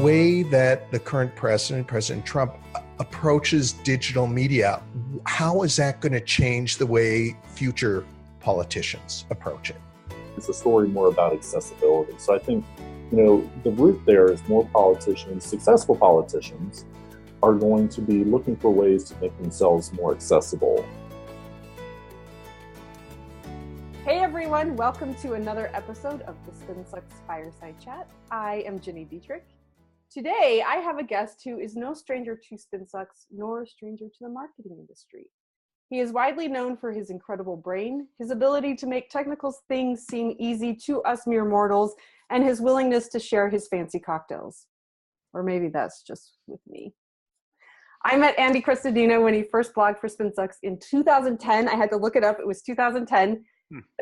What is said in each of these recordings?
way that the current president, President Trump, approaches digital media, how is that going to change the way future politicians approach it? It's a story more about accessibility. So I think, the root there is more politicians, successful politicians, are going to be looking for ways to make themselves more accessible. Hey everyone, welcome to another episode of the SpinSucks Fireside Chat. I am Jenny Dietrich. Today, I have a guest who is no stranger to SpinSucks, nor a stranger to the marketing industry. He is widely known for his incredible brain, his ability to make technical things seem easy to us mere mortals, and his willingness to share his fancy cocktails. Or maybe that's just with me. I met Andy Crestodina when he first blogged for SpinSucks in 2010. I had to look it up. It was 2010.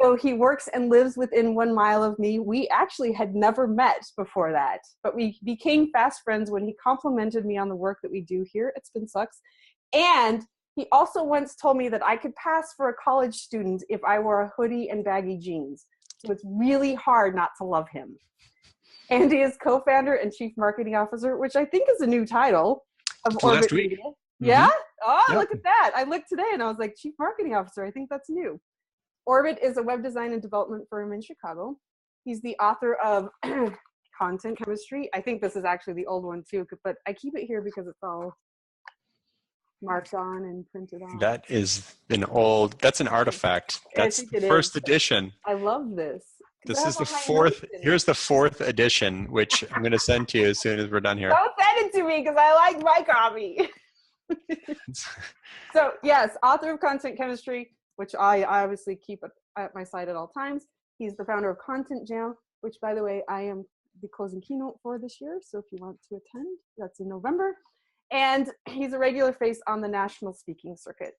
So he works and lives within 1 mile of me. We actually had never met before that, but we became fast friends when he complimented me on the work that we do here at SpinSucks. And he also once told me that I could pass for a college student if I wore a hoodie and baggy jeans. So it's really hard not to love him. Andy is co-founder and chief marketing officer, which I think is a new title of Orbit Media. Mm-hmm. Yeah? Oh, yep. Look at that. I looked today and I was like, chief marketing officer. I think that's new. Orbit is a web design and development firm in Chicago. He's the author of Content Chemistry. I think this is actually the old one too, but I keep it here because it's all marked on and printed on. That is that's an artifact. That's the first edition. I love this. This is the fourth. Here's the fourth edition, which I'm going to send to you as soon as we're done here. Don't send it to me because I like my copy. So yes, author of Content Chemistry, which I obviously keep at my side at all times. He's the founder of Content Jam, which, by the way, I am the closing keynote for this year. So if you want to attend, that's in November. And he's a regular face on the national speaking circuit.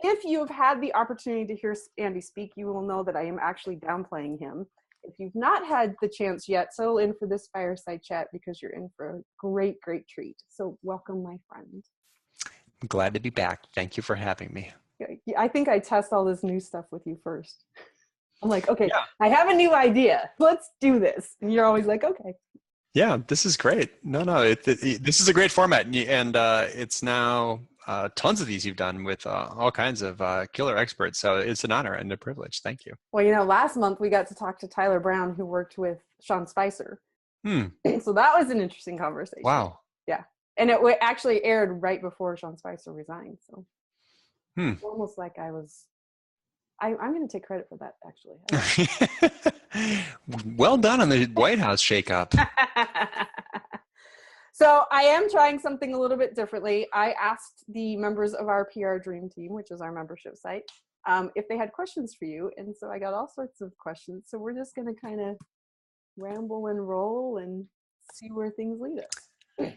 If you've had the opportunity to hear Andy speak, you will know that I am actually downplaying him. If you've not had the chance yet, settle in for this fireside chat because you're in for a great, great treat. So welcome, my friend. I'm glad to be back. Thank you for having me. I think I test all this new stuff with you first. I'm like, okay, yeah. I have a new idea. Let's do this. And you're always like, okay. Yeah, this is great. No, this is a great format. And it's now tons of these you've done with all kinds of killer experts. So it's an honor and a privilege. Thank you. Well, last month we got to talk to Tyler Brown, who worked with Sean Spicer. So that was an interesting conversation. Wow. Yeah. And it actually aired right before Sean Spicer resigned. So. It's almost like I'm going to take credit for that, actually. Well done on the White House shakeup. So I am trying something a little bit differently. I asked the members of our PR Dream Team, which is our membership site, if they had questions for you. And so I got all sorts of questions. So we're just going to kind of ramble and roll and see where things lead us.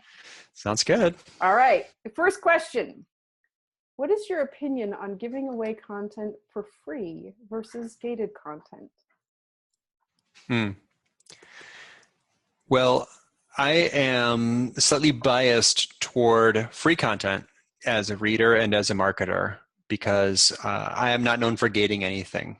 Sounds good. All right. The first question. What is your opinion on giving away content for free versus gated content? Well, I am slightly biased toward free content as a reader and as a marketer because I am not known for gating anything.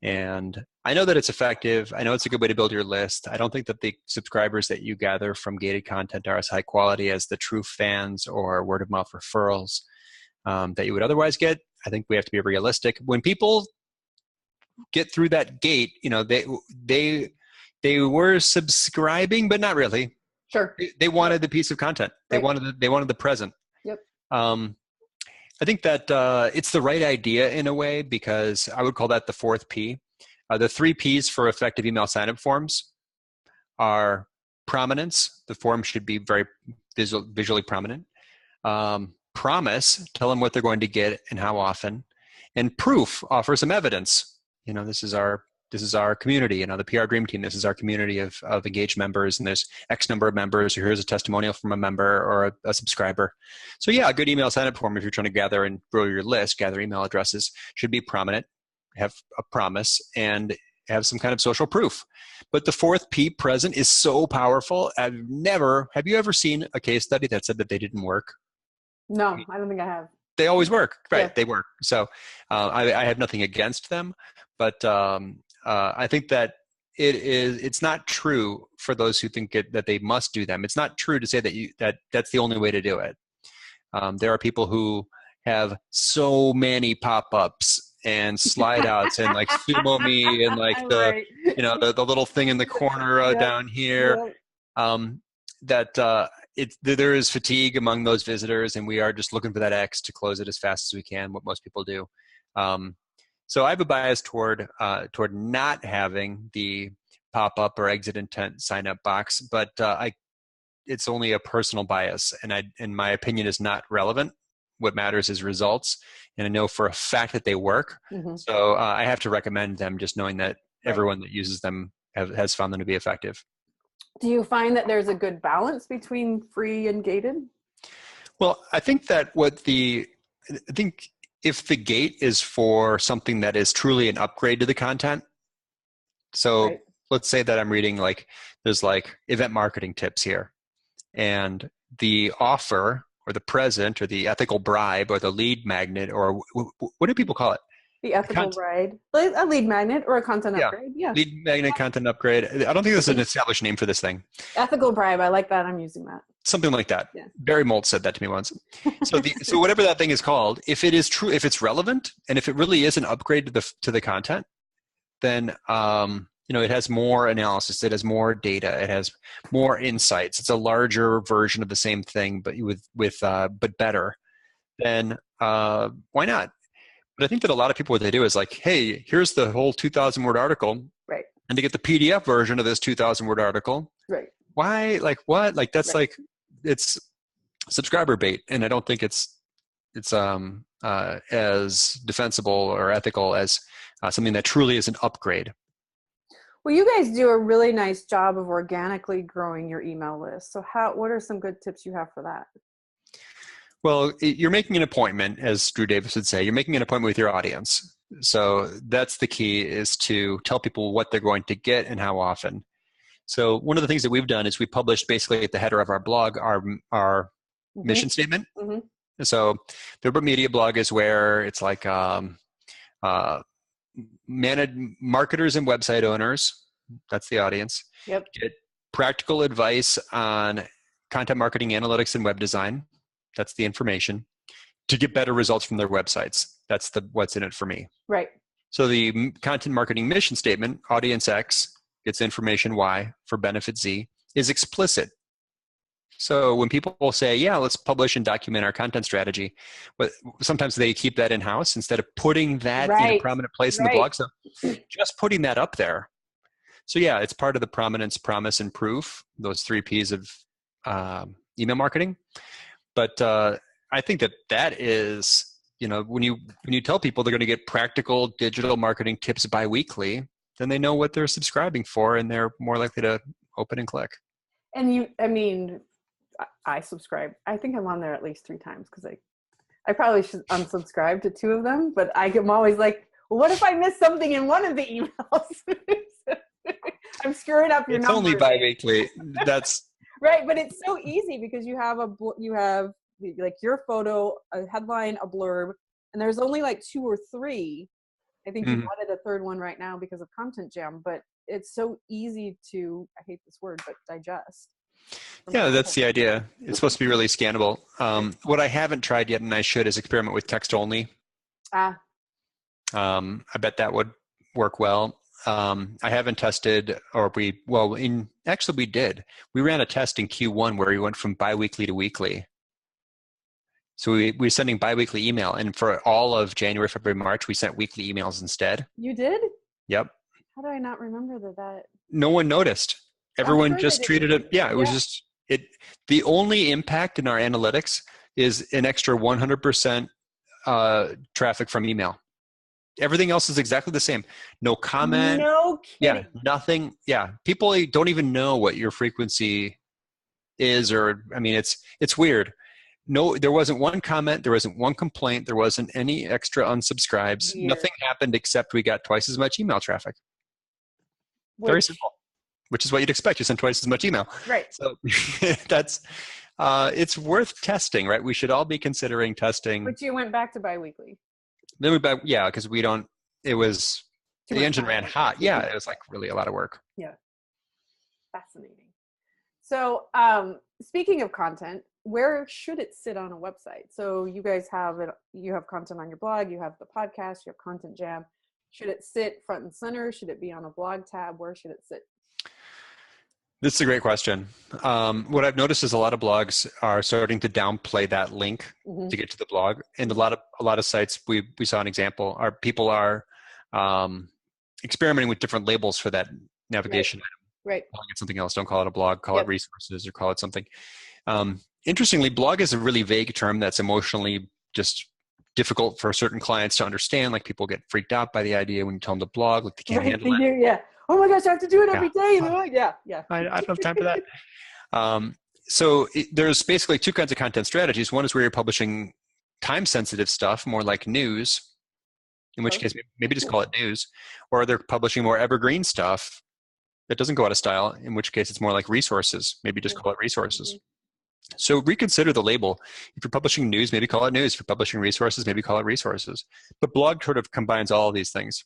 And I know that it's effective. I know it's a good way to build your list. I don't think that the subscribers that you gather from gated content are as high quality as the true fans or word of mouth referrals that you would otherwise get. I think we have to be realistic. When people get through that gate, they were subscribing, but not really. Sure. They wanted the piece of content. Right. They wanted the present. Yep. I think that it's the right idea in a way because I would call that the fourth P. The 3 Ps for effective email sign-up forms are prominence. The form should be very visually prominent. Promise, tell them what they're going to get and how often, and proof, offer some evidence. This is our community. The PR Dream Team. This is our community of engaged members, and there's X number of members. Here's a testimonial from a member or a subscriber. So yeah, a good email sign-up form if you're trying to gather and grow your list, gather email addresses, should be prominent, have a promise, and have some kind of social proof. But the fourth P, present, is so powerful. Have you ever seen a case study that said that they didn't work? No, I don't think I have. They always work, right? Yeah. They work. So I have nothing against them, but I think that it's not true for those who think that they must do them. It's not true to say that that's the only way to do it. There are people who have so many pop-ups and slide outs and like sumo me and like the the little thing in the corner down here, that there is fatigue among those visitors, and we are just looking for that X to close it as fast as we can, what most people do. So I have a bias toward not having the pop-up or exit intent sign-up box, but it's only a personal bias, and my opinion is not relevant. What matters is results, and I know for a fact that they work. Mm-hmm. So I have to recommend them, just knowing that everyone that uses them has found them to be effective. Do you find that there's a good balance between free and gated? Well, I think that if the gate is for something that is truly an upgrade to the content, so let's say that I'm reading there's event marketing tips here, and the offer or the present or the ethical bribe or the lead magnet, or what do people call it? The ethical bribe, a lead magnet or a content upgrade. Yeah. Lead magnet, content upgrade. I don't think there's an established name for this thing. Ethical bribe. I like that. I'm using that. Something like that. Yeah. Barry Molt said that to me once. So whatever that thing is called, if it is true, if it's relevant, and if it really is an upgrade to the content, then it has more analysis, it has more data, it has more insights. It's a larger version of the same thing, but but better. Then why not? But I think that a lot of people, what they do is hey, here's the whole 2,000 word article, right? And to get the PDF version of this 2,000 word article, right? Why? What? That's it's subscriber bait, and I don't think it's as defensible or ethical as something that truly is an upgrade. Well, you guys do a really nice job of organically growing your email list. So what are some good tips you have for that? Well, you're making an appointment, as Drew Davis would say. You're making an appointment with your audience. So that's the key, is to tell people what they're going to get and how often. So one of the things that we've done is we published basically at the header of our blog our mm-hmm. mission statement. Mm-hmm. So the Urban Media blog is where it's managed marketers and website owners, that's the audience, get practical advice on content marketing, analytics, and web design. That's the information to get better results from their websites. That's what's in it for me. Right. So the content marketing mission statement, audience X gets information Y for benefit Z, is explicit. So when people say, yeah, let's publish and document our content strategy, but sometimes they keep that in-house instead of putting that in a prominent place in the blog. So just putting that up there. So yeah, it's part of the prominence, promise, and proof, those 3 Ps of email marketing. But I think that is, when you tell people they're going to get practical digital marketing tips bi-weekly, then they know what they're subscribing for, and they're more likely to open and click. And I subscribe. I think I'm on there at least 3 times, because I probably should unsubscribe to 2 of them, but I'm always like, well, what if I miss something in one of the emails? I'm screwing up your numbers. It's only bi-weekly. That's right, but it's so easy because you have your photo, a headline, a blurb, and there's only 2 or 3. I think you added a 3rd one right now because of Content Jam, but it's so easy to, I hate this word, but digest. Yeah, that's the idea. It's supposed to be really scannable. What I haven't tried yet, and I should, is experiment with text only. I bet that would work well. I haven't tested, we did. We ran a test in Q1 where we went from bi-weekly to weekly. So we were sending bi-weekly email, and for all of January, February, March, we sent weekly emails instead. You did? Yep. How do I not remember that? No one noticed. Everyone just treated it. Yeah, it was just it. The only impact in our analytics is an extra 100% traffic from email. Everything else is exactly the same. No comment. No kidding. Yeah, nothing. Yeah, people don't even know what your frequency is, it's weird. No, there wasn't one comment. There wasn't one complaint. There wasn't any extra unsubscribes. Weird. Nothing happened except we got twice as much email traffic. Very simple. Which is what you'd expect. You send twice as much email. Right. So that's, it's worth testing, right? We should all be considering testing. But you went back to bi-weekly. Then because it was the engine ran hot. Yeah, it was like really a lot of work. Yeah. Fascinating. So speaking of content, where should it sit on a website? So you guys have it, you have content on your blog, you have the podcast, you have Content Jam. Should it sit front and center? Should it be on a blog tab? Where should it sit? This is a great question. What I've noticed is a lot of blogs are starting to downplay that link to get to the blog, and a lot of sites we saw an example. People are experimenting with different labels for that navigation item. Right. Calling it something else. Don't call it a blog. Call it resources, or call it something. Interestingly, blog is a really vague term that's emotionally just difficult for certain clients to understand. Like people get freaked out by the idea when you tell them to blog, like they can't handle it. Yeah. Oh my gosh, I have to do it every day. And they're like, yeah. I don't have time for that. So there's basically two kinds of content strategies. One is where you're publishing time-sensitive stuff, more like news, in which case maybe just call it news, or they're publishing more evergreen stuff that doesn't go out of style, in which case it's more like resources. Maybe just call it resources. So reconsider the label. If you're publishing news, maybe call it news. If you're publishing resources, maybe call it resources. But blog sort of combines all of these things.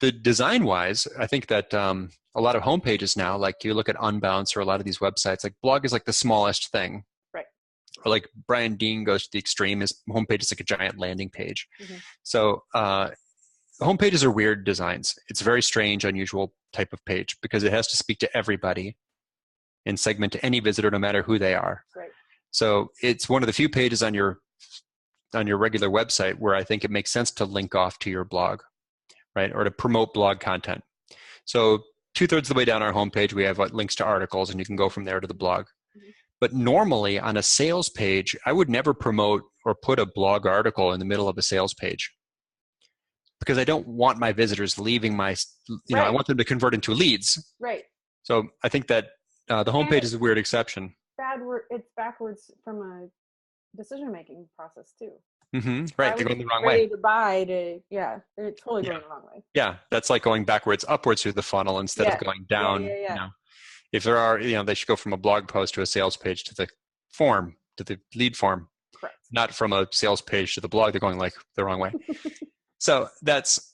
The design-wise, I think that a lot of homepages now, like you look at Unbounce or a lot of these websites, like blog is like the smallest thing. Right. Or like Brian Dean goes to the extreme, his homepage is like a giant landing page. So homepages are weird designs. It's a very strange, unusual type of page because it has to speak to everybody and segment to any visitor, no matter who they are. Right. So it's one of the few pages on your regular website where I think it makes sense to link off to your blog, right? Or to promote blog content. So 2/3 of the way down our homepage, we have links to articles, and you can go from there to the blog. But normally on a sales page, I would never promote or put a blog article in the middle of a sales page, because I don't want my visitors leaving my, you know, I want them to convert into leads. Right. So I think that the homepage is a weird exception. It's backwards from a decision-making process too. Right, they're going the wrong way. To buy they're totally going the wrong way. Yeah, that's like going backwards, upwards through the funnel instead of going down. You know, if there are, you know, they should go from a blog post to a sales page to the form, to the lead form. Correct. Not from a sales page to the blog. They're going like the wrong way. So that's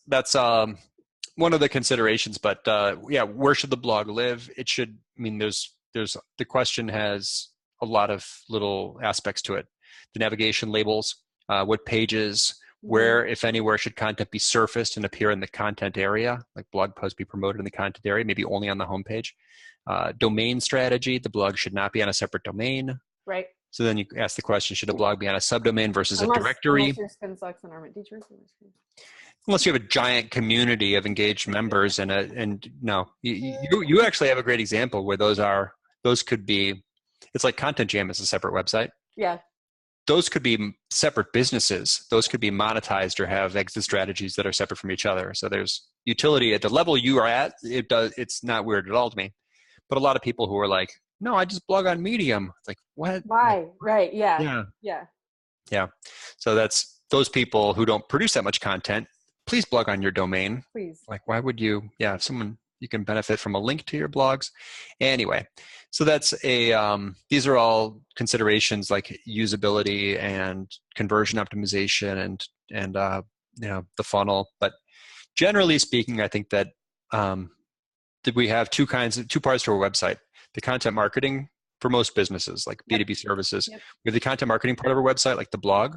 one of the considerations. But where should the blog live? It should. I mean, there's the question has a lot of little aspects to it. The navigation labels, what pages, where, if anywhere, should content be surfaced and appear in the content area, like blog posts be promoted in the content area, maybe only on the homepage. Domain strategy, the blog should not be on a separate domain. Right. So then you ask the question, should a blog be on a subdomain versus a directory? Unless you're Spin Sucks and Armament Teachers. Unless you have a giant community of engaged members and no, you actually have a great example where those could be, it's like Content Jam is a separate website. Yeah. Those could be separate businesses. Those could be monetized or have exit strategies that are separate from each other. So there's utility at the level you are at. It's not weird at all to me. But a lot of people who are like, no, I just blog on Medium. It's like, what? Why? Right. Yeah. So that's those people who don't produce that much content. Please blog on your domain. Please. Like, why would you? Yeah, if someone, you can benefit from a link to your blogs. Anyway, so that's these are all considerations like usability and conversion optimization and the funnel. But generally speaking, I think that we have two parts to our website. The content marketing for most businesses, like B2B services. Yep. We have the content marketing part of our website, like the blog.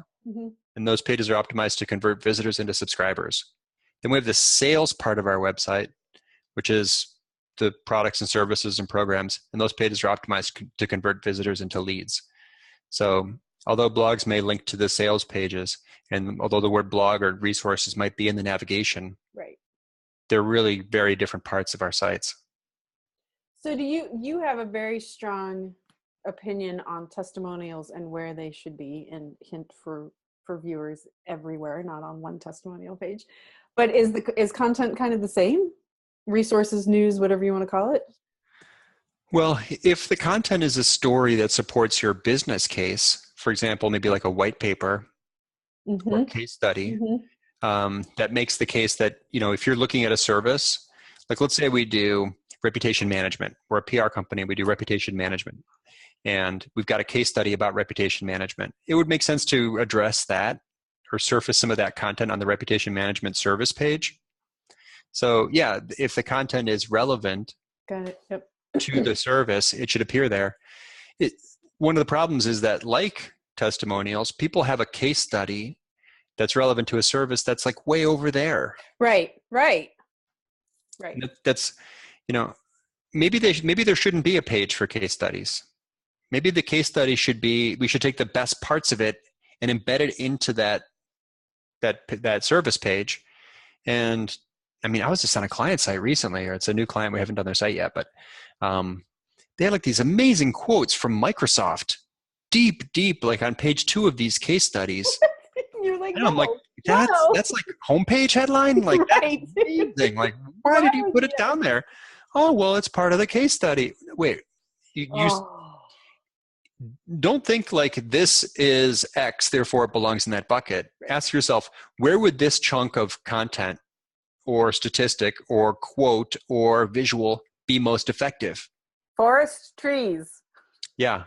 And those pages are optimized to convert visitors into subscribers. Then we have the sales part of our website, which is the products and services and programs. And those pages are optimized to convert visitors into leads. So although blogs may link to the sales pages, and although the word blog or resources might be in the navigation, right, they're really very different parts of our sites. So do you have a very strong opinion on testimonials and where they should be, and hint for viewers everywhere, not on one testimonial page, but is content kind of the same? Resources, news, whatever you want to call it? Well, if the content is a story that supports your business case, for example, maybe like a white paper or a case study, that makes the case that, if you're looking at a service, like let's say we do reputation management. We're a PR company. We do reputation management. And we've got a case study about reputation management. It would make sense to address that or surface some of that content on the reputation management service page. So yeah, if the content is relevant Got it. Yep. to the service, it should appear there. One of the problems is that, like testimonials, people have a case study that's relevant to a service that's like way over there. Right. That's, maybe there shouldn't be a page for case studies. Maybe the case study should be, we should take the best parts of it and embed it into that service page. And I mean, I was just on a client site recently, or it's a new client, we haven't done their site yet, but they had like these amazing quotes from Microsoft, deep, like on page 2 of these case studies. You're like, and I'm like, that's like homepage headline? Like, right. that's amazing. Like, why did you put it down there? Oh, well, it's part of the case study. Wait, you don't think like this is X, therefore it belongs in that bucket. Ask yourself, where would this chunk of content or statistic or quote or visual be most effective? Forest, trees. Yeah.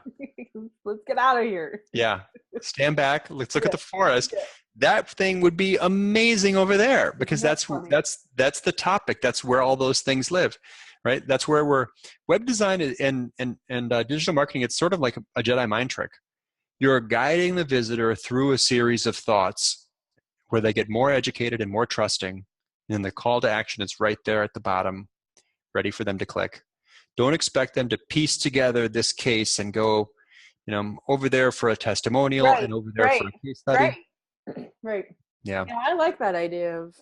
Let's get out of here. Yeah. Stand back. Let's look at the forest. Yeah. That thing would be amazing over there, because that's the topic. That's where all those things live, right? That's where web design and digital marketing. It's sort of like a Jedi mind trick. You're guiding the visitor through a series of thoughts where they get more educated and more trusting. And the call to action is right there at the bottom, ready for them to click. Don't expect them to piece together this case and go, over there for a testimonial and over there for a case study. Right. Yeah. I like that idea of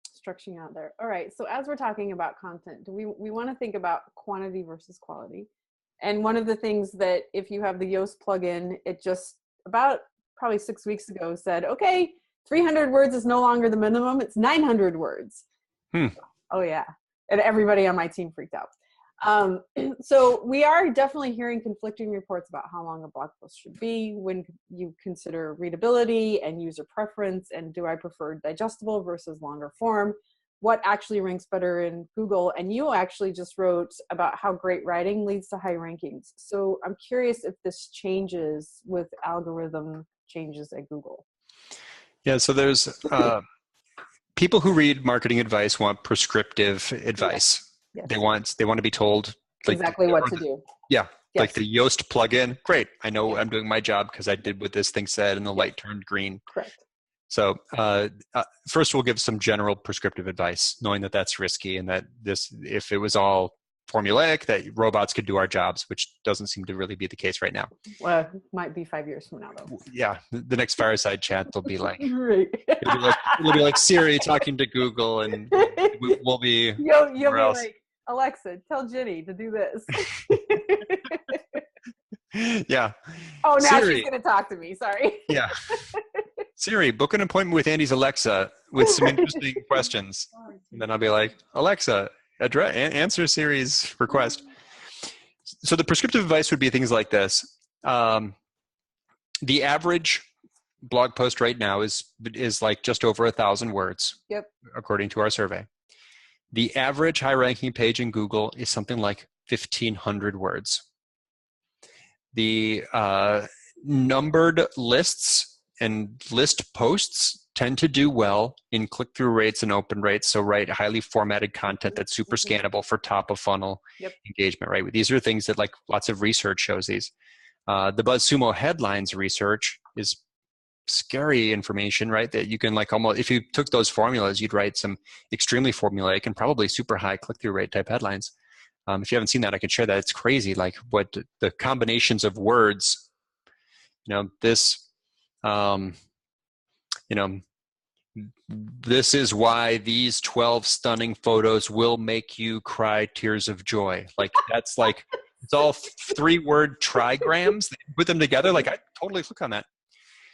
structuring out there. All right. So as we're talking about content, we want to think about quantity versus quality. And one of the things that, if you have the Yoast plugin, it just about probably 6 weeks ago said, okay, 300 words is no longer the minimum. It's 900 words. Oh yeah. And everybody on my team freaked out. So we are definitely hearing conflicting reports about how long a blog post should be when you consider readability and user preference, and do I prefer digestible versus longer form? What actually ranks better in Google? And you actually just wrote about how great writing leads to high rankings. So I'm curious if this changes with algorithm changes at Google. Yeah, so there's people who read marketing advice want prescriptive advice. Yes. They want to be told exactly what to do. Yeah. Yes. Like the Yoast plugin. Great. I know I'm doing my job because I did what this thing said and the light turned green. Correct. So first we'll give some general prescriptive advice, knowing that that's risky and that if it was all formulaic, that robots could do our jobs, which doesn't seem to really be the case right now. Well, might be 5 years from now, though. Yeah. The next Fireside chat, they'll be like, right. it'll be like Siri talking to Google, and we'll be, you'll be like, Alexa, tell Jenny to do this. Yeah. Oh, now Siri. She's going to talk to me. Sorry. Yeah. Siri, book an appointment with Andy's Alexa with some interesting questions. And then I'll be like, Alexa, answer Siri's request. So the prescriptive advice would be things like this. The average blog post right now is like just over 1,000 words. Yep. According to our survey. The average high-ranking page in Google is something like 1,500 words. The numbered lists and list posts tend to do well in click-through rates and open rates. So write highly formatted content that's super scannable for top-of-funnel engagement, right? These are things that, like, lots of research shows these. The BuzzSumo headlines research is scary information, right? That you can, like, almost, if you took those formulas, you'd write some extremely formulaic and probably super high click-through rate type headlines. If you haven't seen that, I can share that. It's crazy, like what the combinations of words, this is why these 12 stunning photos will make you cry tears of joy. Like, that's like, it's all 3-word trigrams. Put them together. Like, I totally click on that.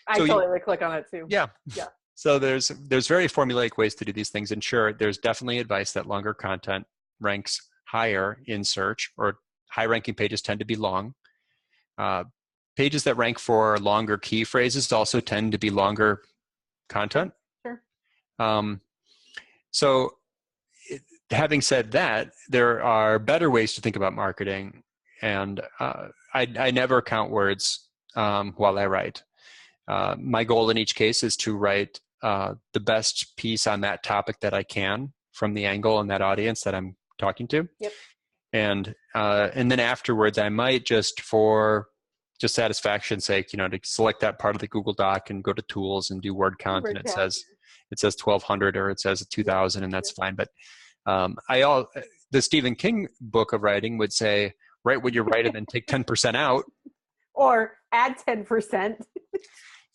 I totally click on it too. Yeah. Yeah. So there's very formulaic ways to do these things. And sure, there's definitely advice that longer content ranks higher in search, or high ranking pages tend to be long. Pages that rank for longer key phrases also tend to be longer content. Sure. So having said that, there are better ways to think about marketing. And I never count words while I write. My goal in each case is to write the best piece on that topic that I can from the angle and that audience that I'm talking to. Yep. And then afterwards, I might just for just satisfaction's sake, to select that part of the Google Doc and go to tools and do word count, and it says 1,200 or it says 2,000, and that's fine. But the Stephen King book of writing would say, write what you write and then take 10% out. Or add 10%.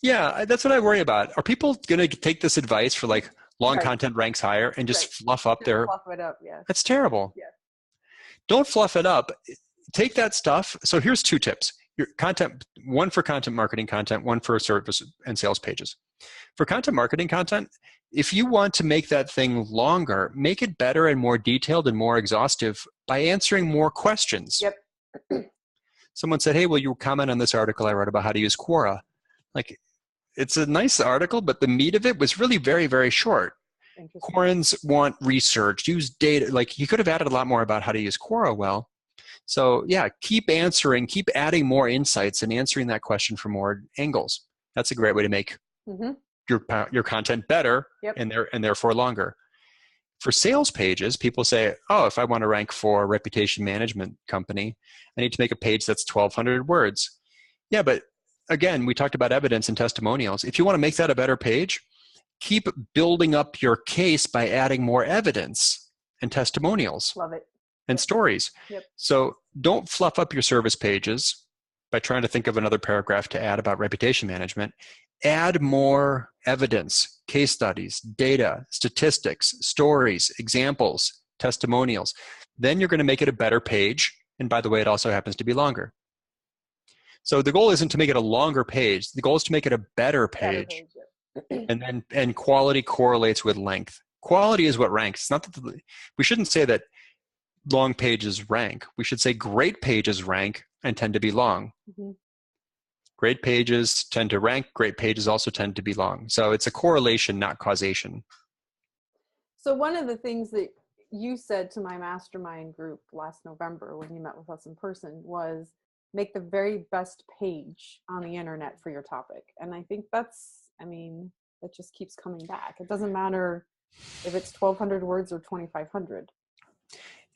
Yeah, that's what I worry about. Are people going to take this advice for like long content ranks higher and just fluff up their... Fluff it up, yeah. That's terrible. Yeah. Don't fluff it up. Take that stuff. So here's 2 tips. Your content, one for content marketing content, one for service and sales pages. For content marketing content, if you want to make that thing longer, make it better and more detailed and more exhaustive by answering more questions. Yep. Someone said, hey, will you comment on this article I wrote about how to use Quora? Like, it's a nice article, but the meat of it was really very, very short. Quorans want research, use data. Like, you could have added a lot more about how to use Quora well. So yeah, keep answering, keep adding more insights and answering that question from more angles. That's a great way to make your content better and therefore longer. For sales pages, people say, oh, if I want to rank for a reputation management company, I need to make a page that's 1,200 words. Yeah, but again, we talked about evidence and testimonials. If you want to make that a better page, keep building up your case by adding more evidence and testimonials. Love it. And stories. Yep. So don't fluff up your service pages by trying to think of another paragraph to add about reputation management. Add more evidence, case studies, data, statistics, stories, examples, testimonials. Then you're going to make it a better page. And by the way, it also happens to be longer. So the goal isn't to make it a longer page. The goal is to make it a better page. And quality correlates with length. Quality is what ranks. It's not that we shouldn't say that long pages rank. We should say great pages rank and tend to be long. Mm-hmm. Great pages tend to rank. Great pages also tend to be long. So it's a correlation, not causation. So one of the things that you said to my mastermind group last November when you met with us in person was make the very best page on the internet for your topic. And I think that just keeps coming back. It doesn't matter if it's 1,200 words or 2,500.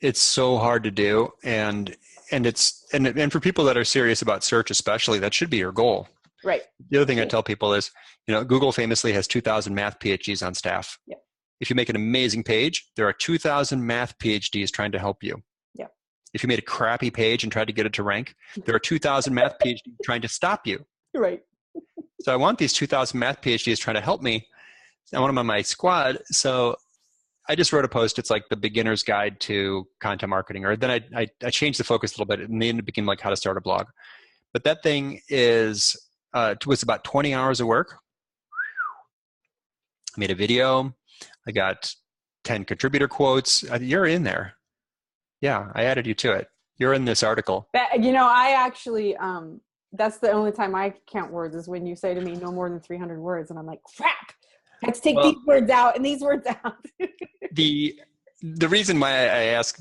It's so hard to do, and for people that are serious about search, especially, that should be your goal. Right. The other thing I tell people is, Google famously has 2,000 math PhDs on staff. Yeah. If you make an amazing page, there are 2,000 math PhDs trying to help you. Yeah. If you made a crappy page and tried to get it to rank, there are 2,000 math PhDs trying to stop you. Right. So I want these 2,000 math PhDs trying to help me. I want them on my squad. So I just wrote a post. It's like the beginner's guide to content marketing, or then I changed the focus a little bit, and then it became like how to start a blog. But that thing was about 20 hours of work. I made a video. I got 10 contributor quotes. You're in there. Yeah, I added you to it. You're in this article. I actually, that's the only time I count words is when you say to me no more than 300 words, and I'm like, crap. Let's take these words out and these words out. The reason why I ask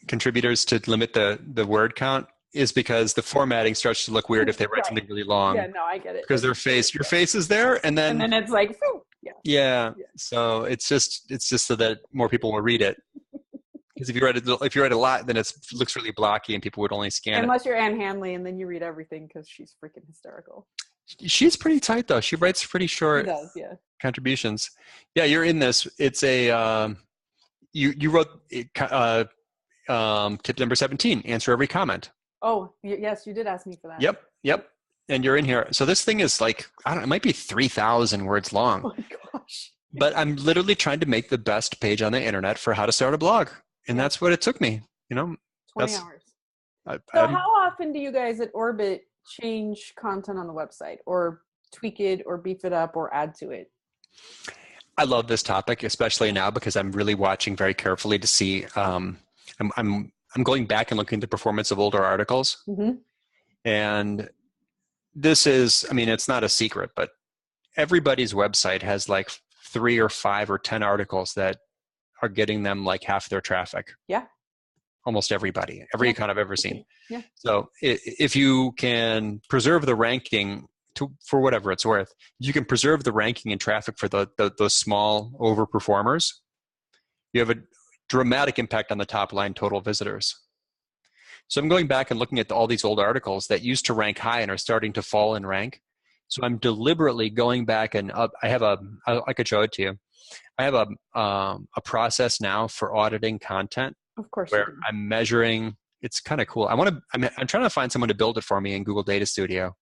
contributors to limit the word count is because the formatting starts to look weird if they write something really long. Yeah, no, I get it. Because your face is there, and then it's like, whew, yeah. So it's just so that more people will read it. Because if you write a lot, then it looks really blocky, and people would only scan Unless you're Anne Hanley, and then you read everything because she's freaking hysterical. She's pretty tight, though. She writes pretty short contributions. Yeah, you're in this. It's a you wrote tip number 17, answer every comment. Oh, yes, you did ask me for that. Yep. And you're in here. So this thing is like, it might be 3,000 words long. Oh my gosh. But I'm literally trying to make the best page on the internet for how to start a blog. And that's what it took me, 20 hours. So how often do you guys at Orbit change content on the website, or tweak it, or beef it up, or add to it? I love this topic, especially now because I'm really watching very carefully to see. I'm going back and looking at the performance of older articles, and this is, it's not a secret, but everybody's website has like 3 or 5 or 10 articles that are getting them like half their traffic. Yeah. Almost everybody, every account I've ever seen. Yeah. So if you can preserve the ranking for whatever it's worth, you can preserve the ranking and traffic for those small overperformers. you have a dramatic impact on the top line total visitors. So I'm going back and looking at all these old articles that used to rank high and are starting to fall in rank. So I'm deliberately going back and I could show it to you. I have a process now for auditing content. Of course. Where I'm measuring. It's kind of cool. I'm trying to find someone to build it for me in Google Data Studio.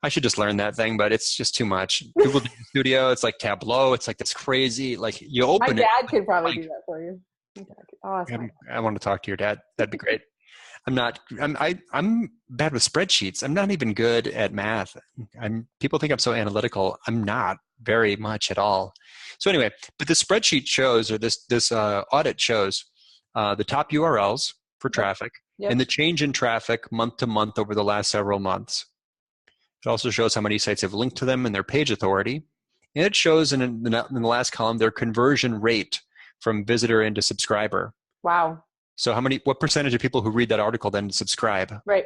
I should just learn that thing, but it's just too much. Google Data Studio, it's like Tableau. It's like this crazy, like you open it. My dad could probably do that for you. I want to talk to your dad. That'd be great. I'm bad with spreadsheets. I'm not even good at math. People think I'm so analytical. I'm not very much at all. So anyway, but the spreadsheet shows, or this audit shows the top URLs for traffic and the change in traffic month to month over the last several months. It also shows how many sites have linked to them and their page authority. And it shows in the last column their conversion rate from visitor into subscriber. Wow. So what percentage of people who read that article then subscribe? Right.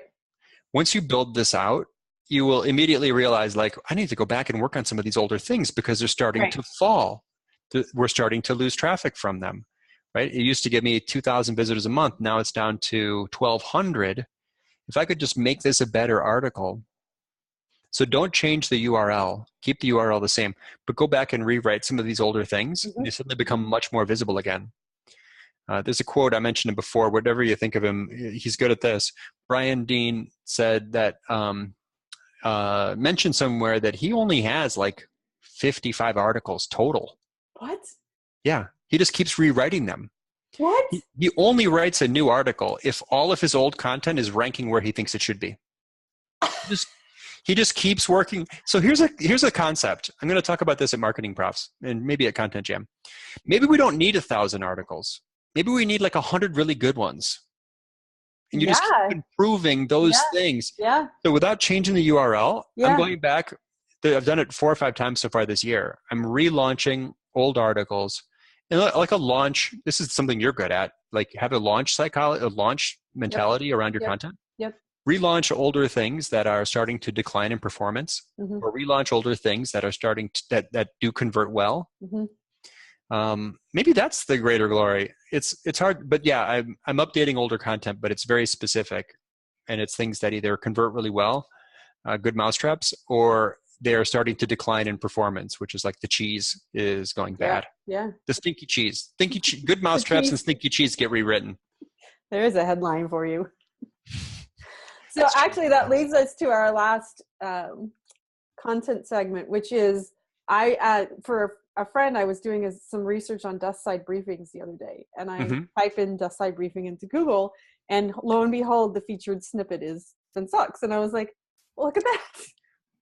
Once you build this out, you will immediately realize, like, I need to go back and work on some of these older things because they're starting to fall. We're starting to lose traffic from them, right? It used to give me 2,000 visitors a month. Now it's down to 1,200. If I could just make this a better article. So don't change the URL. Keep the URL the same, but go back and rewrite some of these older things. And they suddenly become much more visible again. There's a quote, I mentioned it before, whatever you think of him, he's good at this. Brian Dean said that, mentioned somewhere that he only has like 55 articles total. What? Yeah, he just keeps rewriting them. What? He only writes a new article if all of his old content is ranking where he thinks it should be. He just keeps working. So here's a concept. I'm going to talk about this at Marketing Profs and maybe at Content Jam. Maybe we don't need 1,000 articles. Maybe we need like 100 really good ones. And you just keep improving those things. Yeah. So without changing the URL, I'm going back. I've done it 4 or 5 times so far this year. I'm relaunching old articles. And like a launch, this is something you're good at. Like have a launch psychology, a launch mentality around your content. Yep. Relaunch older things that are starting to decline in performance, or relaunch older things that are starting to, that do convert well. Maybe that's the greater glory. It's hard, but yeah, I'm updating older content, but it's very specific, and it's things that either convert really well, good mousetraps, or they are starting to decline in performance, which is like the cheese is going bad. Yeah. The stinky cheese, good mousetraps and stinky cheese get rewritten. There is a headline for you. So actually that leads us to our last content segment, which is for a friend, I was doing some research on desk side briefings the other day, and I type in desk side briefing into Google, and lo and behold, the featured snippet is Spin Sucks. And I was like, well, look at that.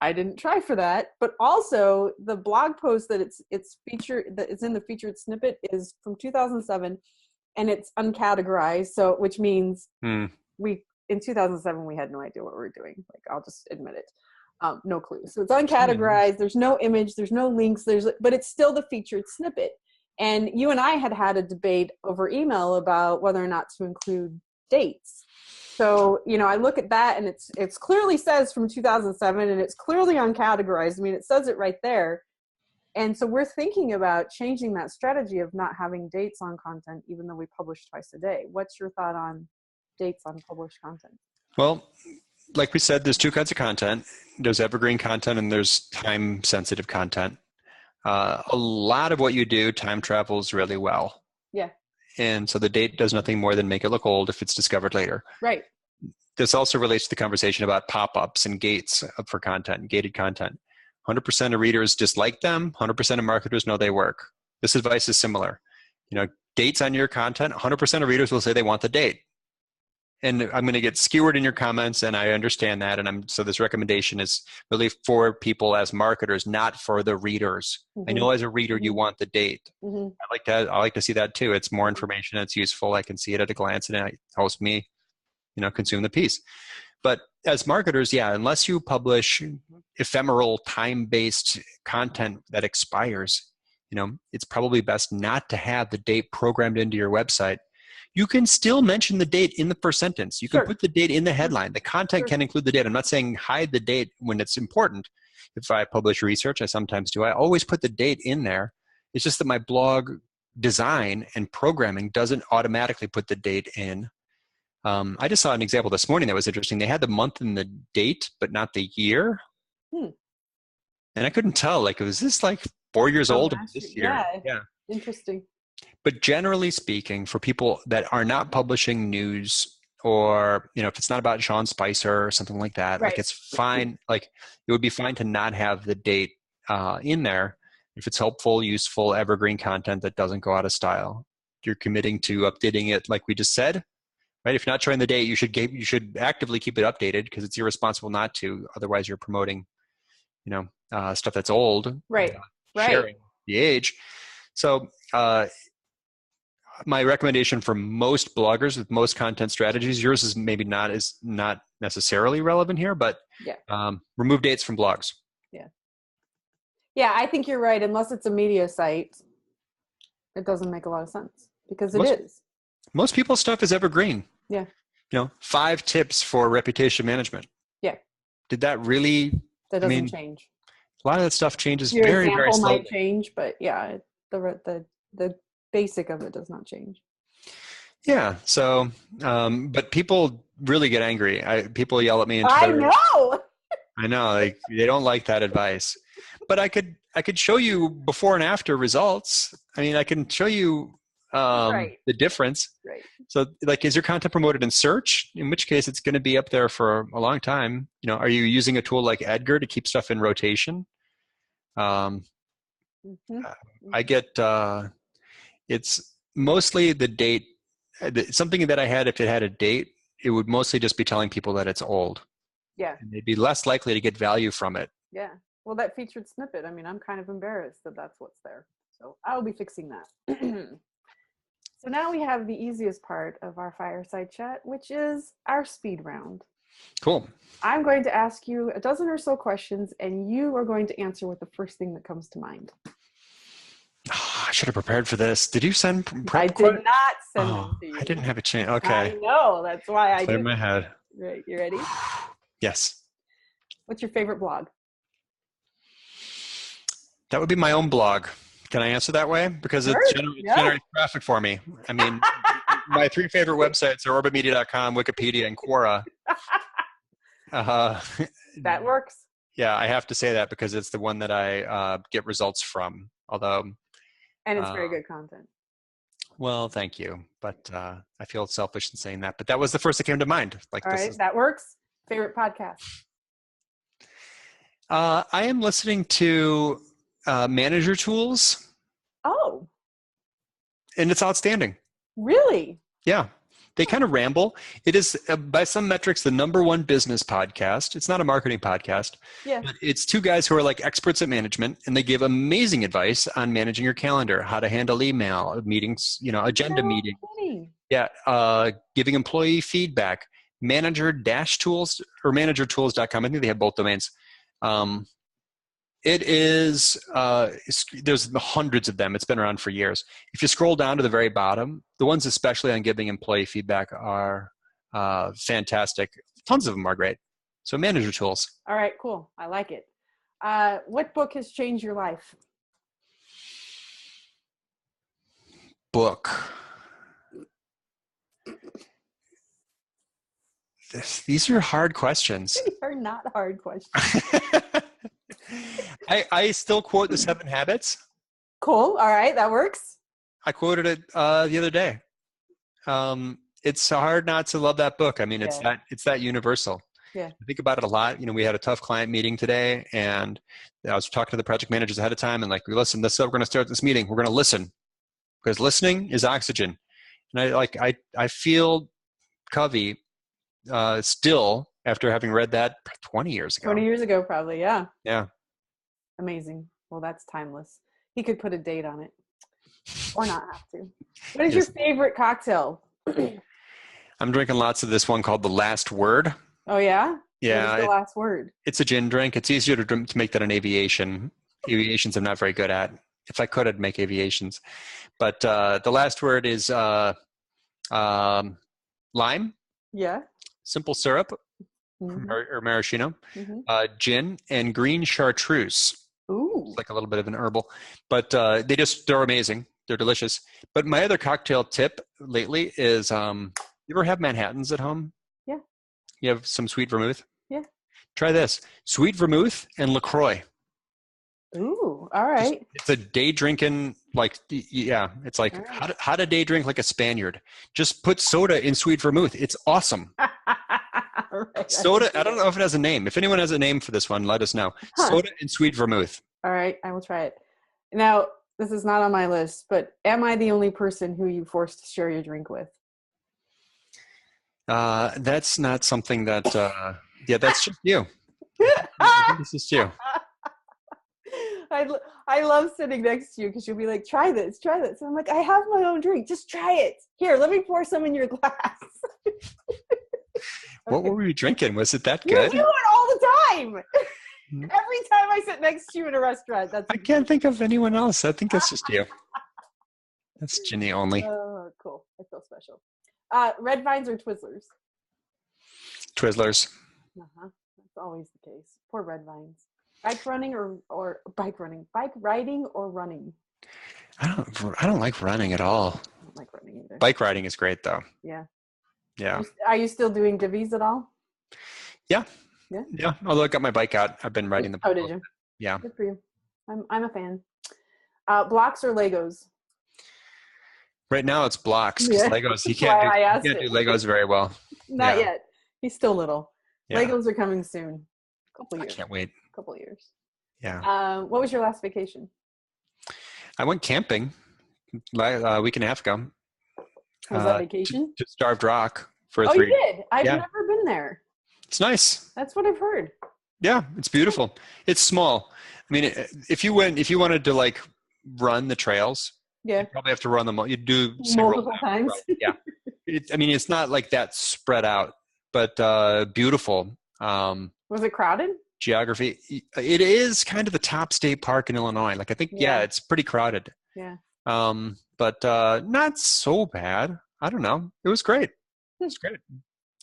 I didn't try for that. But also the blog post that it's in the featured snippet is from 2007, and it's uncategorized. So, which means in 2007, we had no idea what we were doing. Like, I'll just admit it. No clue. So it's uncategorized. There's no image. There's no links. But it's still the featured snippet. And you and I had a debate over email about whether or not to include dates. So, I look at that, and it's clearly says from 2007, and it's clearly uncategorized. I mean, it says it right there. And so we're thinking about changing that strategy of not having dates on content, even though we publish twice a day. What's your thought on dates on published content? Well, like we said, there's 2 kinds of content. There's evergreen content and there's time-sensitive content. A lot of what you do time travels really well. Yeah. And so the date does nothing more than make it look old if it's discovered later. Right. This also relates to the conversation about pop-ups and gates for content, gated content. 100% of readers dislike them. 100% of marketers know they work. This advice is similar. Dates on your content, 100% of readers will say they want the date. And I'm going to get skewered in your comments, and I understand that. And so this recommendation is really for people as marketers, not for the readers. I know as a reader, you want the date. I like to see that too. It's more information. It's useful. I can see it at a glance, and it helps me, consume the piece. But as marketers, unless you publish ephemeral time-based content that expires, it's probably best not to have the date programmed into your website. You can still mention the date in the first sentence. You can put the date in the headline. The content can include the date. I'm not saying hide the date when it's important. If I publish research, I sometimes do. I always put the date in there. It's just that my blog design and programming doesn't automatically put the date in. I just saw an example this morning that was interesting. They had the month and the date, but not the year. And I couldn't tell, like, was this like 4 years old or this year? Yeah. Interesting. But generally speaking, for people that are not publishing news, or, you know, if it's not about Sean Spicer or something like that, like, it's fine. Like, it would be fine to not have the date in there if it's helpful, useful, evergreen content that doesn't go out of style. You're committing to updating it, like we just said, right? If you're not showing the date, you should actively keep it updated, because it's irresponsible not to. Otherwise, you're promoting, you know, stuff that's old, sharing the age. So my recommendation for most bloggers with most content strategies, yours is maybe not necessarily relevant here, but remove dates from blogs. Yeah, I think you're right. Unless it's a media site, it doesn't make a lot of sense, because it is. Most people's stuff is evergreen. Yeah. You know, 5 tips for reputation management. Yeah. Did that really? That doesn't change. A lot of that stuff changes Your very, very example slowly. might change, but yeah, the basic of it does not change. Yeah. So, but people really get angry. People yell at me. I know. I know. Like, they don't like that advice. But I could show you before and after results. I mean, I can show you the difference. Right. So, like, is your content promoted in search? In which case, it's going to be up there for a long time. You know, are you using a tool like Edgar to keep stuff in rotation? I get it's mostly the date. Something that I had, if it had a date, it would mostly just be telling people that it's old. Yeah. And they'd be less likely to get value from it. Yeah. Well, that featured snippet, I mean, I'm kind of embarrassed that that's what's there. So I'll be fixing that. So now we have the easiest part of our fireside chat, which is our speed round. Cool. I'm going to ask you a dozen or so questions, and you are going to answer with the first thing that comes to mind. Oh, I should have prepared for this. Did you send prep? I did not send them to you. I didn't have a chance. Okay. I know. That's why I Clear did. my head. Right. You ready? Yes. What's your favorite blog? That would be my own blog. Can I answer that way? Because it generates traffic for me. I mean, my 3 favorite websites are orbitmedia.com, Wikipedia, and Quora. That works. Yeah, I have to say that because it's the one that I get results from. Although, and it's very good content. Well, thank you, but I feel selfish in saying that. But that was the first that came to mind. Like, all right, that works. Favorite podcast? I am listening to Manager Tools. Oh. And it's outstanding. Really? Yeah. They kind of ramble. It is, by some metrics, the #1 business podcast. It's not a marketing podcast. Yeah. But it's 2 guys who are like experts at management, and they give amazing advice on managing your calendar, how to handle email, meetings, you know, agenda meetings. Yeah. Giving employee feedback. Manager-tools or managertools.com. I think they have both domains. It is, there's hundreds of them. It's been around for years. If you scroll down to the very bottom, the ones especially on giving employee feedback are fantastic. Tons of them are great. So Manager Tools. All right, cool. I like it. What book has changed your life? Book. These are hard questions. These are not hard questions. I still quote The 7 Habits. Cool. All right. That works. I quoted it the other day. It's hard not to love that book. I mean, it's that universal. Yeah. I think about it a lot. You know, we had a tough client meeting today, and I was talking to the project managers ahead of time, and like, listen, this is how we're going to start this meeting. We're going to listen, because listening is oxygen. And I feel Covey still, after having read that 20 years ago. 20 years ago, probably. Yeah. Yeah. Amazing. Well, that's timeless. He could put a date on it, or not have to. What is your favorite cocktail? I'm drinking lots of this one called The Last Word. Oh, yeah? Yeah. What is The Last Word? It's a gin drink. It's easier to make that an aviation. Aviations I'm not very good at. If I could, I'd make aviations. But The Last Word is lime. Yeah. Simple syrup, or maraschino, gin, and green chartreuse. Ooh. It's like a little bit of an herbal. But they're amazing. They're delicious. But my other cocktail tip lately is, you ever have Manhattans at home? Yeah. You have some sweet vermouth? Yeah. Try this. Sweet vermouth and LaCroix. Ooh, all right. It's a day drinking, like, yeah, it's like Right. how to day drink like a Spaniard. Just put soda in sweet vermouth. It's awesome. Right. Soda, I don't know if it has a name. If anyone has a name for this one, let us know. Huh. Soda and sweet vermouth. All right, I will try it. Now, this is not on my list, but am I the only person who you forced to share your drink with? That's not something that, yeah, that's just you. This is you. I love sitting next to you because you'll be like, try this. And I'm like, I have my own drink. Just try it. Here, let me pour some in your glass. What were we drinking? Was it that You good? do it all the time. Every time I sit next to you in a restaurant. I can't think of anyone else. I think it's just you. That's Ginny only. Oh, cool. I feel special. Red Vines or Twizzlers? Twizzlers. Uh-huh. That's always the case. Poor Red Vines. Bike riding or running? I don't like running at all. I don't like running either. Bike riding is great though. Yeah. Yeah. Are you still doing divvies at all? Yeah. Yeah. Yeah. Although I got my bike out, I've been riding the bike. Oh, did you? Yeah. Good for you. I'm a fan. Blocks or Legos? Right now it's blocks. Yeah. Legos, you That's why I can't do asked Legos very well. Not yet. He's still little. Yeah. Legos are coming soon. Couple I years. can't wait. Couple years. Yeah. What was your last vacation? I went camping a week and a half ago. Was that vacation? To Starved Rock for Oh, 3 you did? I've Yeah. never been there. It's nice. That's what I've heard. Yeah, it's beautiful. It's small. I mean, if you wanted to like run the trails, Yeah. you probably have to run them. You do several Multiple times. Yeah. I mean, it's not like that spread out, but beautiful. Was it crowded? Geography. It is kind of the top state park in Illinois. Like I think, it's pretty crowded. Yeah. But not so bad. I don't know. It was great. It's great.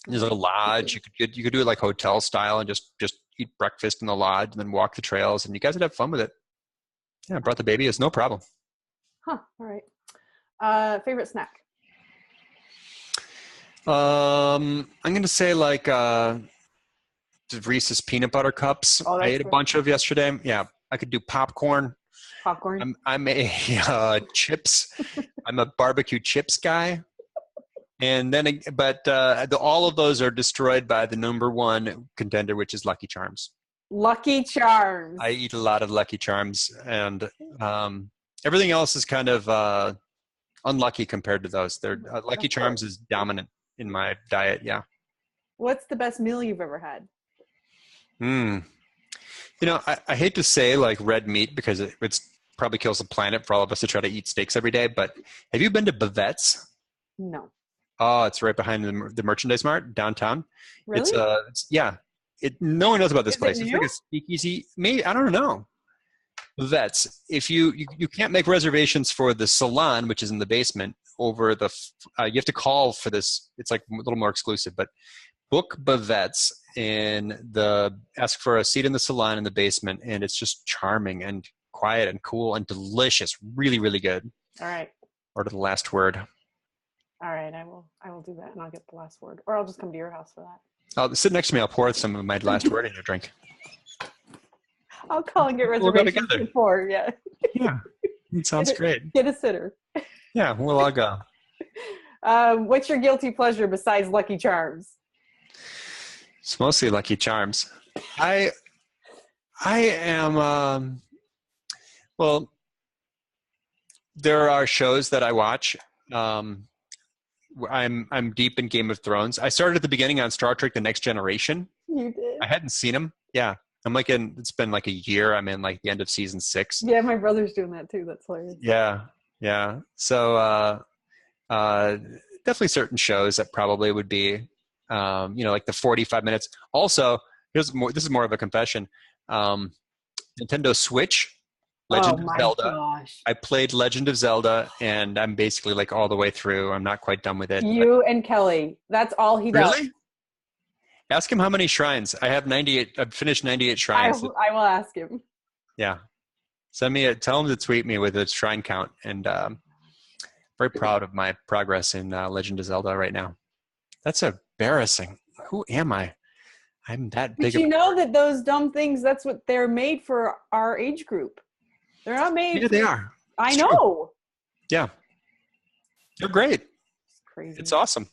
There's a lodge. You could do it like hotel style and just eat breakfast in the lodge and then walk the trails, and you guys would have fun with it. Yeah, I brought the baby. It's no problem. Huh. All right. Favorite snack? I'm gonna say like Reese's peanut butter cups. Oh, I ate a good. bunch of yesterday. Yeah, I could do popcorn. Popcorn. I'm a chips. I'm a barbecue chips guy. And then, but all of those are destroyed by the number one contender, which is Lucky Charms. Lucky Charms. I eat a lot of Lucky Charms, and everything else is kind of unlucky compared to those. They're Lucky Charms is dominant in my diet. Yeah. What's the best meal you've ever had? You know, I hate to say like red meat because it's probably kills the planet for all of us to try to eat steaks every day. But have you been to Bavette's? No. Oh, it's right behind the Merchandise Mart downtown. Really? No one knows about this Is it place. It's new? like a speakeasy. Maybe, I don't know. Vets. If you can't make reservations for the salon, which is in the basement, over the you have to call for this. It's like a little more exclusive, but book Bavette's ask for a seat in the salon in the basement, and it's just charming and quiet and cool and delicious. Really, really good. All right. Order the last word. All right. I will do that, and I'll get the last word, or I'll just come to your house for that. I'll sit next to me. I'll pour some of my last word in your drink. I'll call and get We'll go reservations together. before. Yeah. Yeah, it sounds great. Get a sitter. Yeah, we'll all go. What's your guilty pleasure besides Lucky Charms? It's mostly Lucky Charms. I am, well, there are shows that I watch. I'm deep in Game of Thrones. I started at the beginning on Star Trek: The Next Generation. You did. I hadn't seen them. Yeah. It's been like a year. I'm in like the end of season 6. Yeah, my brother's doing that too. That's hilarious. Yeah. Yeah. So, definitely certain shows that probably would be, like the 45 minutes. Also, this is more of a confession. Nintendo Switch, Legend of Zelda. Gosh. I played Legend of Zelda, and I'm basically like all the way through. I'm not quite done with it. You and Kelly. That's all he does. Really? Ask him how many shrines. I have 98. I've finished 98 shrines. I will ask him. Yeah. Tell him to tweet me with a shrine count, and very proud of my progress in Legend of Zelda right now. That's embarrassing. Who am I? I'm that big. But you know that those dumb things, that's what they're made for our age group. They're not made. Yeah, they are. I It's know. true. Yeah. They're great. It's crazy. It's awesome.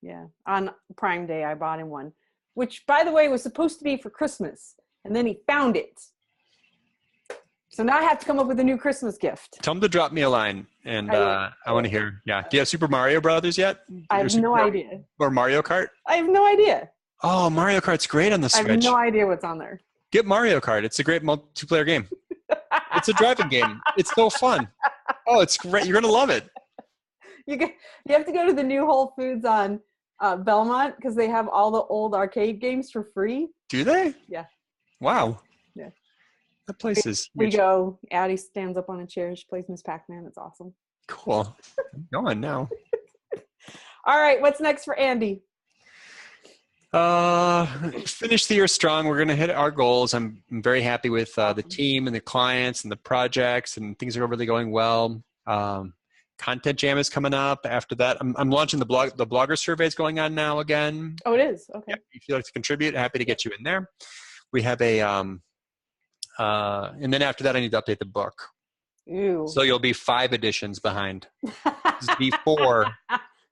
Yeah. On Prime Day, I bought him one, which, by the way, was supposed to be for Christmas. And then he found it. So now I have to come up with a new Christmas gift. Tell them to drop me a line, and I want to hear. Yeah. Do you have Super Mario Brothers yet? I have no idea. Or Mario Kart? I have no idea. Oh, Mario Kart's great on the Switch. I have no idea what's on there. Get Mario Kart. It's a great multiplayer game. It's a driving game. It's so fun. Oh, it's great. You're going to love it. You have to go to the new Whole Foods on Belmont because they have all the old arcade games for free. Do they? Yeah. Wow. Yeah. That place is We huge. go. Addie stands up on a chair. She plays Miss Pac-Man. It's awesome. Cool. I'm going now. All right. What's next for Andy? Finish the year strong. We're going to hit our goals. I'm very happy with the team and the clients and the projects, and things are really going well. Content Jam is coming up. After that, I'm launching the blogger survey is going on now again. Oh, it is. Okay. Yeah, if you'd like to contribute, happy to get you in there. We have a and then after that, I need to update the book. Ew. So you'll be 5 editions behind. This is before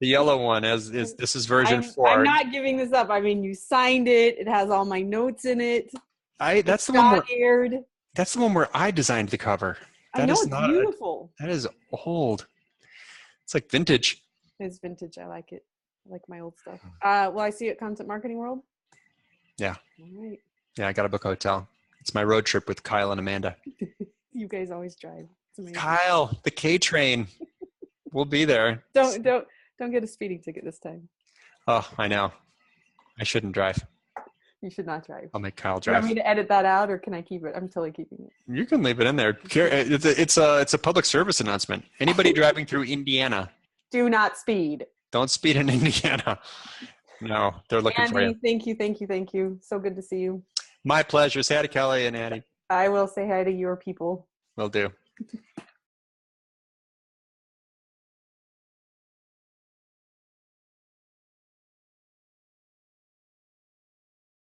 the yellow one. This is version 4. I'm not giving this up. I mean, you signed it. It has all my notes in it. That's the one where I designed the cover. I know, it's beautiful. That is old. It's like vintage. It's vintage. I like it. I like my old stuff. Will I see you at Content Marketing World? Yeah. All right. Yeah, I got to book a hotel. It's my road trip with Kyle and Amanda. You guys always drive. It's amazing. Kyle, the K train. We'll be there. Don't get a speeding ticket this time. Oh, I know. I shouldn't drive. You should not drive. I'll make Kyle Do you drive. want me to edit that out, or can I keep it? I'm totally keeping it. You can leave it in there. It's a public service announcement. Anybody driving through Indiana, Do not speed. don't speed in Indiana. No, they're looking for you. Andy, thank you. So good to see you. My pleasure. Say hi to Kelly and Addie. I will say hi to your people. Will do.